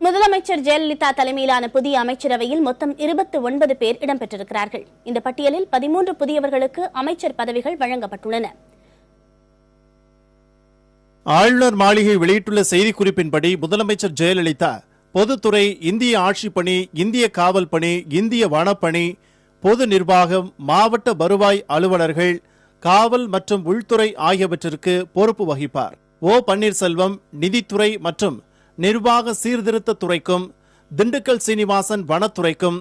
முதலமைச்சர் ஜெயலலிதா தலைமையிலான புதிய அமைச்சரவையில் மொத்தம் 29 பேர் இடம்பெற்றிருக்கிறார்கள். இந்த பட்டியலில் 13 புதியவர்களுக்கு அமைச்சர் பதவிகள் வழங்கப்பட்டுள்ளன. ஆளுநர் மாளிகை வெளியிட்டுள்ள செய்திக்குறிப்பின்படி முதலமைச்சர் ஜெயலலிதா பொதுத்துறை, இந்திய ஆட்சிப்பணி, இந்திய காவல் பணி, இந்திய வனப்பணி, பொது நிர்வாகம், மாவட்ட வருவாய் அலுவலர்கள், காவல் மற்றும் உள்துறை ஆகியவற்றிற்கு பொறுப்பு வகிப்பார். ஓ பன்னீர்செல்வம் நிதித்துறை மற்றும் நிர்வாக சீர்திருத்த துறைக்கும், திண்டுக்கல் சீனிவாசன் வனத்துறைக்கும்,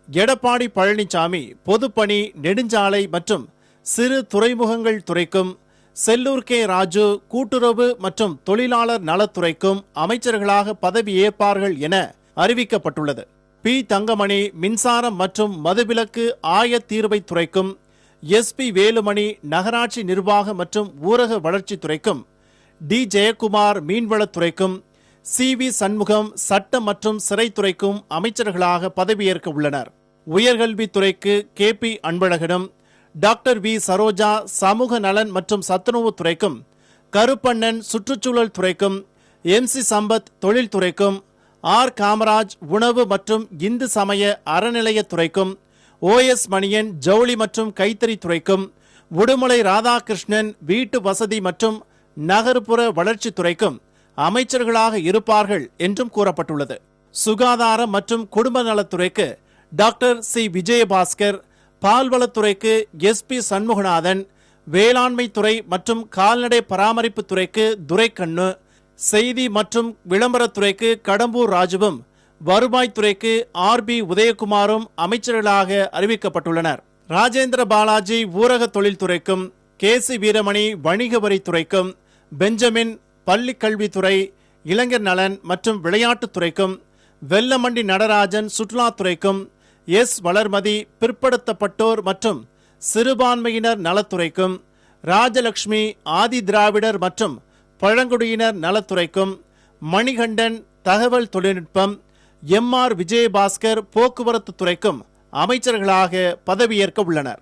எடப்பாடி பழனிசாமி பொதுப்பணி, நெடுஞ்சாலை மற்றும் சிறு துறைமுகங்கள் துறைக்கும், செல்லூர் கே ராஜு கூட்டுறவு மற்றும் தொழிலாளர் நலத்துறைக்கும் அமைச்சர்களாக பதவியேற்பார்கள் என அறிவிக்கப்பட்டுள்ளது. பி தங்கமணி மின்சாரம் மற்றும் மதுவிலக்கு ஆயத்தீர்வைத் துறைக்கும், SP வேலுமணி நகராட்சி நிர்வாக மற்றும் ஊரக வளர்ச்சித்துறைக்கும், டி ஜெயக்குமார் மீன்வளத்துறைக்கும், CV சண்முகம் சட்ட மற்றும் சிறைத்துறைக்கும் அமைச்சர்களாக பதவியேற்க உள்ளனர். உயர்கல்வித்துறைக்கு KP அன்பழகனும், டாக்டர் வி சரோஜா சமூக நலன் மற்றும் சத்துணவுத்துறைக்கும், கருப்பண்ணன் சுற்றுச்சூழல் துறைக்கும், MC சம்பத் தொழில்துறைக்கும், R காமராஜ் உணவு மற்றும் இந்து சமய அறநிலையத்துறைக்கும், OS மணியன் ஜவுளி மற்றும் கைத்தறித்துறைக்கும், உடுமலை ராதாகிருஷ்ணன் வீட்டு வசதி மற்றும் நகர்ப்புற வளர்ச்சித்துறைக்கும் அமைச்சர்களாக இருப்பார்கள் என்றும் கூறப்பட்டுள்ளது. சுகாதாரம் மற்றும் குடும்ப நலத்துறைக்கு டாக்டர் C விஜயபாஸ்கர், பால்வளத்துறைக்கு SP சண்முகநாதன், வேளாண்மை துறை மற்றும் கால்நடை பராமரிப்பு துறைக்கு துரைக்கண்ணு, செய்தி மற்றும் விளம்பரத்துறைக்கு கடம்பூர் ராஜுவும், வருவாய்த்துறைக்கு RB உதயகுமாரும் அமைச்சர்களாக அறிவிக்கப்பட்டுள்ளனர். ராஜேந்திர பாலாஜி ஊரக தொழில்துறைக்கும், KC வீரமணி வணிக வரித்துறைக்கும், பெஞ்சமின் பள்ளி கல்வித்துறை, இளைஞர் நலன் மற்றும் விளையாட்டுத்துறைக்கும், வெல்லமண்டி நடராஜன் சுற்றுலாத்துறைக்கும், S வளர்மதி பிற்படுத்தப்பட்டோர் மற்றும் சிறுபான்மையினர் நலத்துறைக்கும், ராஜலட்சுமி ஆதி திராவிடர் மற்றும் பழங்குடியினர் நலத்துறைக்கும், மணிகண்டன் தகவல் தொழில்நுட்பம், MR விஜயபாஸ்கர் போக்குவரத்து துறைக்கும் அமைச்சர்களாக பதவியேற்க உள்ளனர்.